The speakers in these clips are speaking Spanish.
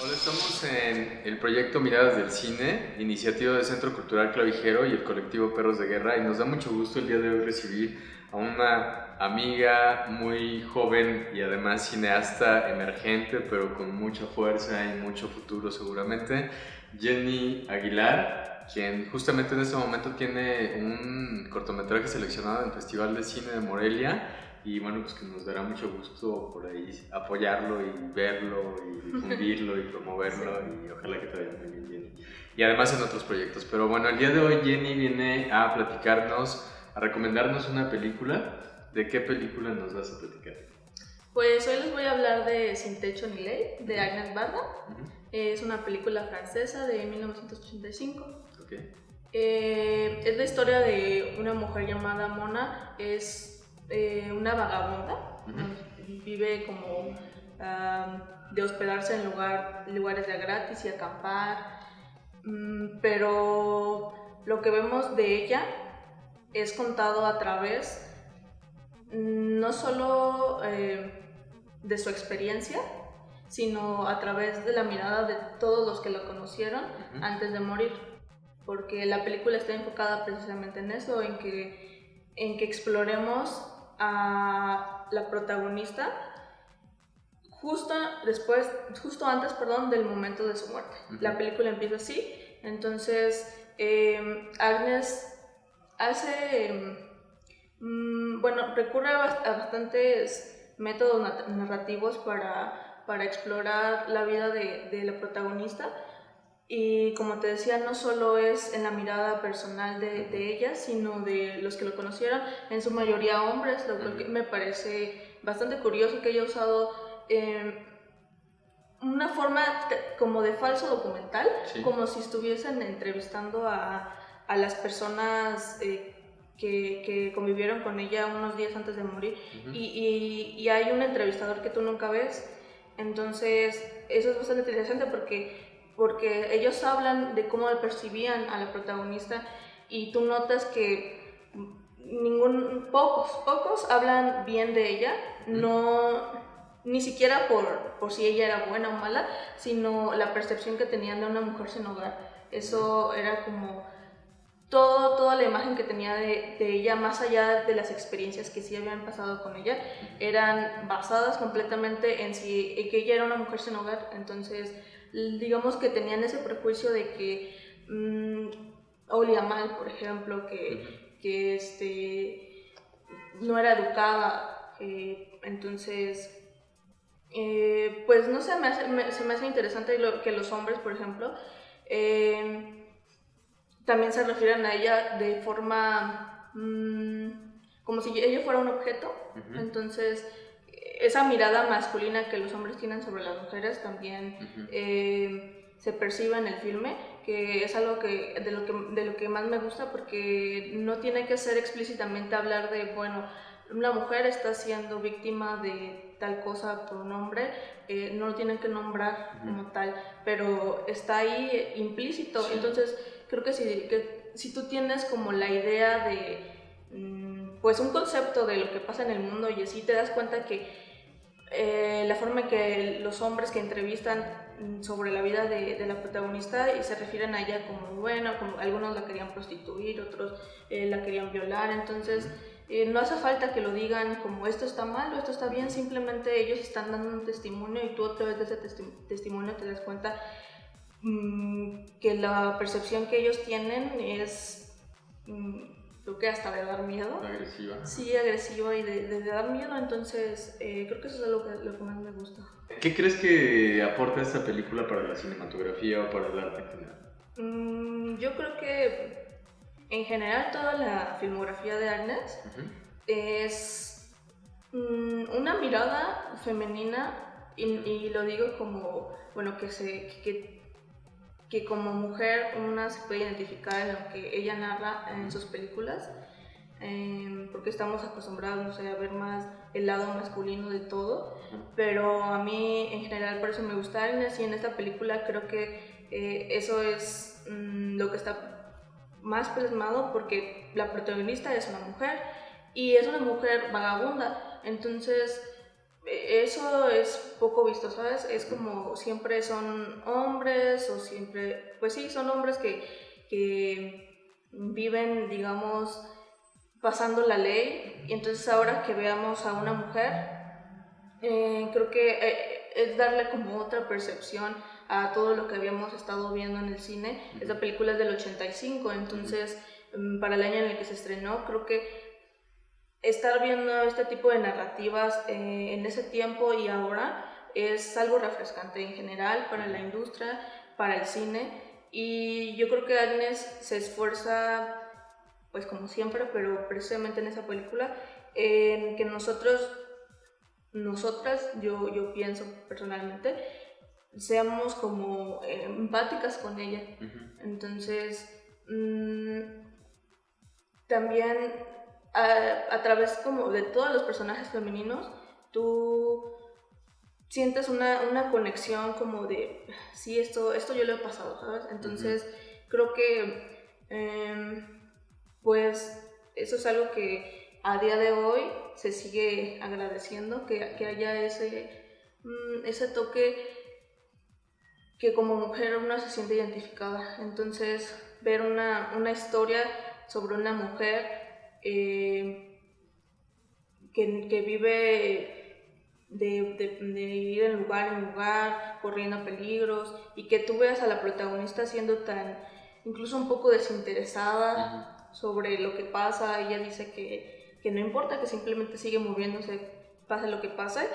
Hola, estamos en el proyecto Miradas del Cine, iniciativa del Centro Cultural Clavijero y el colectivo Perros de Guerra, y nos da mucho gusto el día de hoy recibir a una amiga muy joven y además cineasta emergente, pero con mucha fuerza y mucho futuro seguramente, Jenny Aguilar, quien justamente en este momento tiene un cortometraje seleccionado en el Festival de Cine de Morelia. Y bueno, pues que nos dará mucho gusto por ahí apoyarlo y verlo y difundirlo y promoverlo, sí. Y ojalá que te vaya muy bien, Jenny. Y además en otros proyectos. Pero bueno, el día de hoy Jenny viene a platicarnos, a recomendarnos una película. ¿De qué película nos vas a platicar? Pues hoy les voy a hablar de Sin Techo ni Ley, de Agnès Varda. Es una película francesa de 1985. Okay. Es la historia de una mujer llamada Mona. Es una vagabunda, vive como de hospedarse en lugares de gratis y acampar, pero lo que vemos de ella es contado a través no solo de su experiencia, sino a través de la mirada de todos los que la conocieron antes de morir, porque la película está enfocada precisamente en eso, en que exploremos a la protagonista justo antes del momento de su muerte. La película empieza así, entonces Agnes recurre a bastantes métodos narrativos para explorar la vida de la protagonista. Y como te decía, no solo es en la mirada personal de ella, sino de los que lo conocieron, en su mayoría hombres, lo que me parece bastante curioso que haya usado una forma como de falso documental, sí. Como si estuviesen entrevistando a las personas que convivieron con ella unos días antes de morir, y hay un entrevistador que tú nunca ves, entonces eso es bastante interesante porque ellos hablan de cómo percibían a la protagonista y tú notas que pocos hablan bien de ella, ni siquiera por si ella era buena o mala, sino la percepción que tenían de una mujer sin hogar. Eso era como toda la imagen que tenía de ella, más allá de las experiencias que sí habían pasado con ella, eran basadas completamente en que ella era una mujer sin hogar. Entonces digamos que tenían ese prejuicio de que olía mal, por ejemplo, que no era educada, entonces pues no sé, se me hace interesante que los hombres, por ejemplo, también se refieren a ella de forma como si ella fuera un objeto. Entonces esa mirada masculina que los hombres tienen sobre las mujeres también se percibe en el filme, que es algo de lo que más me gusta, porque no tiene que ser explícitamente hablar de, bueno, una mujer está siendo víctima de tal cosa por un hombre, no lo tienen que nombrar como tal, pero está ahí implícito. Sí. Entonces creo que si tú tienes como la idea de pues un concepto de lo que pasa en el mundo y así te das cuenta que la forma en que los hombres que entrevistan sobre la vida de la protagonista y se refieren a ella como buena, como algunos la querían prostituir, otros la querían violar, entonces no hace falta que lo digan como esto está mal o esto está bien, simplemente ellos están dando un testimonio y tú a través de ese testimonio te das cuenta que la percepción que ellos tienen es creo que hasta de dar miedo. Agresiva. Sí, agresiva y de dar miedo, entonces creo que eso es lo que más me gusta. ¿Qué crees que aporta esta película para la cinematografía o para el arte en general? Yo creo que en general toda la filmografía de Agnes es una mirada femenina y lo digo como, bueno, que como mujer una se puede identificar en lo que ella narra en sus películas, porque estamos acostumbrados, no sé, a ver más el lado masculino de todo, pero a mí en general por eso me gusta Agnes, y en esta película creo que eso es lo que está más plasmado porque la protagonista es una mujer y es una mujer vagabunda, entonces eso es poco visto, ¿sabes? Es como siempre son hombres o siempre, pues sí, son hombres que viven, digamos, pasando la ley, y entonces ahora que veamos a una mujer, creo que es darle como otra percepción a todo lo que habíamos estado viendo en el cine. Esta película es del 85, entonces para el año en el que se estrenó, creo que estar viendo este tipo de narrativas en ese tiempo y ahora es algo refrescante en general para la industria, para el cine, y yo creo que Agnes se esfuerza, pues como siempre, pero precisamente en esa película, en que nosotras, yo pienso personalmente, seamos como empáticas con ella. Entonces, también a través como de todos los personajes femeninos, tú sientes una conexión como de, sí, esto yo lo he pasado, ¿sabes? Entonces, creo que, pues, eso es algo que a día de hoy se sigue agradeciendo, que haya ese toque que como mujer uno se siente identificada. Entonces, ver una historia sobre una mujer que vive de ir de lugar en lugar, corriendo peligros, y que tú veas a la protagonista siendo tan, incluso un poco desinteresada sobre lo que pasa. Ella dice que no importa, que simplemente sigue moviéndose, pase lo que pase.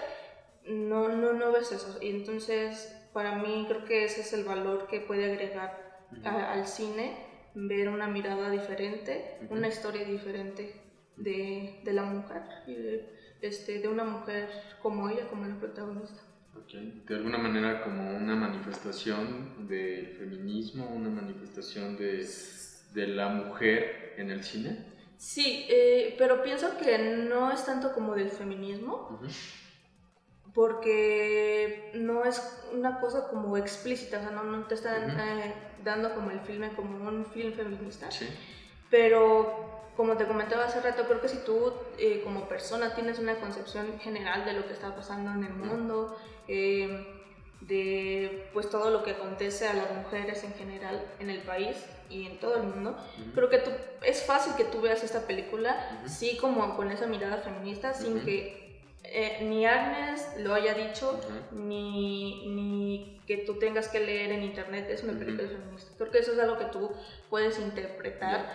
No ves eso, y entonces para mí creo que ese es el valor que puede agregar al cine, ver una mirada diferente, una historia diferente de la mujer y de una mujer como ella, como la protagonista. Okay. De alguna manera como una manifestación del feminismo, una manifestación de la mujer en el cine. Sí, pero pienso que no es tanto como del feminismo, porque no es una cosa como explícita, o sea, no te están dando como el filme como un film feminista, pero como te comentaba hace rato, creo que si tú como persona tienes una concepción general de lo que está pasando en el mundo, de pues todo lo que acontece a las mujeres en general en el país y en todo el mundo, creo que es fácil que tú veas esta película, sí, como con esa mirada feminista, sin que ni Agnes lo haya dicho, ni que tú tengas que leer en internet, es una película feminista. Creo que eso es algo que tú puedes interpretar.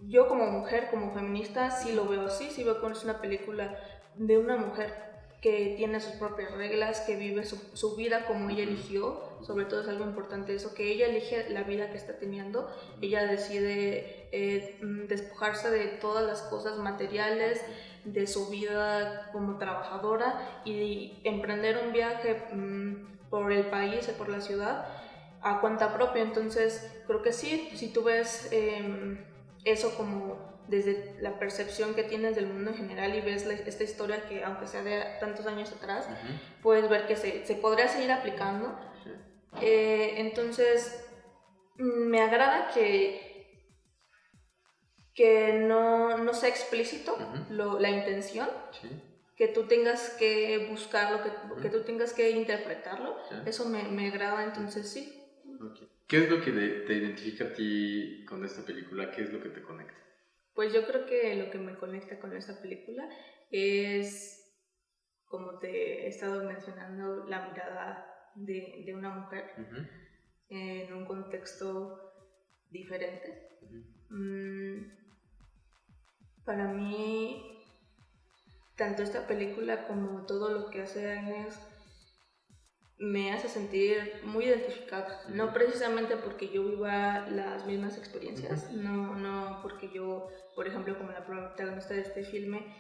Yo como mujer, como feminista, sí lo veo así, sí veo que es una película de una mujer que tiene sus propias reglas, que vive su vida como ella eligió. Sobre todo es algo importante eso, que ella elige la vida que está teniendo. Ella decide despojarse de todas las cosas materiales, de su vida como trabajadora, y emprender un viaje por el país y por la ciudad a cuenta propia. Entonces creo que sí, si tú ves eso como desde la percepción que tienes del mundo en general y ves esta historia que aunque sea de tantos años atrás, puedes ver que se podría seguir aplicando. Entonces me agrada que no sea explícito la intención, que tú tengas que buscarlo, que tú tengas que interpretarlo. Eso me agrada, entonces sí. ¿Qué es lo que te identifica a ti con esta película? ¿Qué es lo que te conecta? Pues yo creo que lo que me conecta con esta película es, como te he estado mencionando, la mirada de una mujer en un contexto diferente. Para mí, tanto esta película como todo lo que hace Agnes me hace sentir muy identificada, no precisamente porque yo viva las mismas experiencias, no porque yo, por ejemplo, como la protagonista de este filme,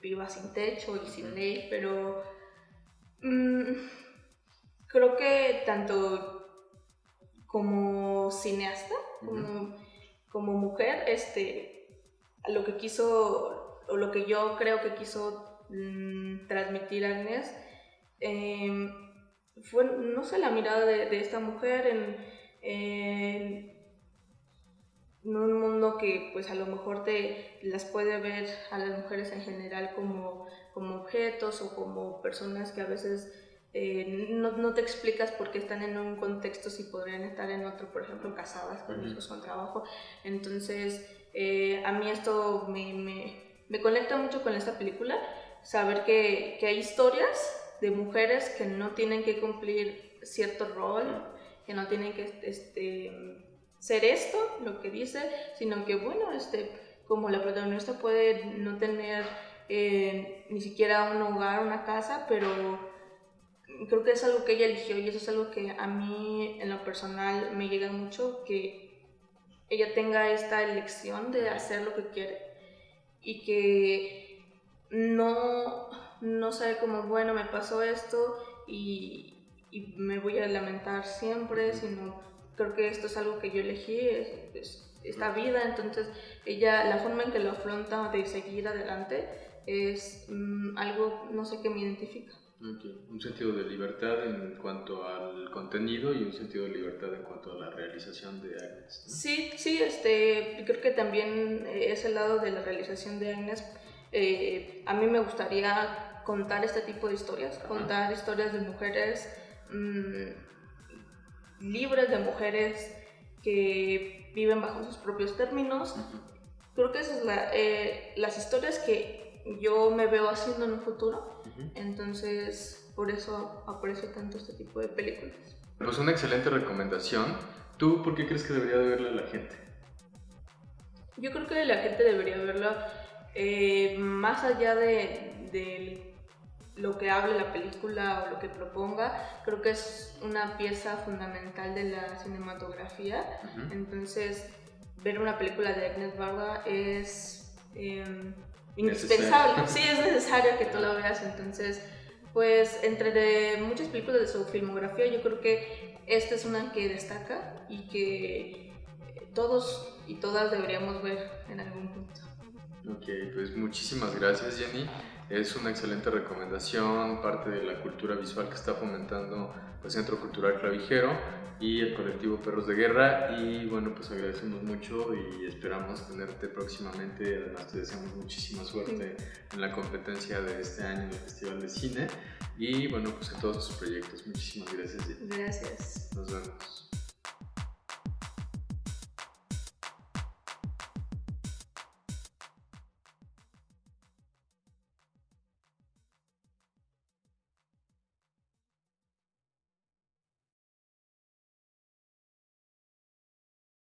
viva sin techo y sin ley, pero creo que tanto como cineasta, como mujer, lo que quiso, o lo que yo creo que quiso transmitir Agnes, fue, no sé, la mirada de esta mujer en un mundo que pues a lo mejor te las puede ver a las mujeres en general como objetos o como personas que a veces no te explicas por qué están en un contexto si podrían estar en otro, por ejemplo, casadas con hijos, con trabajo. Entonces, a mí esto me conecta mucho con esta película, saber que hay historias de mujeres que no tienen que cumplir cierto rol, que no tienen que ser esto, lo que dice, sino que, bueno, como la protagonista puede no tener ni siquiera un hogar, una casa, pero creo que es algo que ella eligió y eso es algo que a mí en lo personal me llega mucho, que ella tenga esta elección de hacer lo que quiere y que no sabe como, bueno, me pasó esto y me voy a lamentar siempre, sino creo que esto es algo que yo elegí, es esta vida. Entonces ella, la forma en que lo afronta de seguir adelante es algo, no sé, que me identifica. Okay. Un sentido de libertad en cuanto al contenido y un sentido de libertad en cuanto a la realización de Agnes, ¿no? Sí, creo que también ese lado de la realización de Agnes, a mí me gustaría contar este tipo de historias, contar historias de mujeres libres, de mujeres que viven bajo sus propios términos. Creo que esas son las historias que yo me veo haciendo en un futuro. Entonces, por eso aprecio tanto este tipo de películas. Pues una excelente recomendación. ¿Tú por qué crees que debería de verla la gente? Yo creo que la gente debería verla más allá de lo que hable la película o lo que proponga. Creo que es una pieza fundamental de la cinematografía. Entonces, ver una película de Agnes Barda es indispensable. Sí, es necesario que tú la veas. Entonces, pues entre muchas películas de su filmografía, yo creo que esta es una que destaca y que todos y todas deberíamos ver en algún punto. Ok, pues muchísimas gracias, Jenny. Es una excelente recomendación, parte de la cultura visual que está fomentando el Centro Cultural Clavijero y el colectivo Perros de Guerra. Y bueno, pues agradecemos mucho y esperamos tenerte próximamente. Además, te deseamos muchísima suerte en la competencia de este año en el Festival de Cine. Y bueno, pues en todos tus proyectos. Muchísimas gracias, Jenny. Gracias. Nos vemos.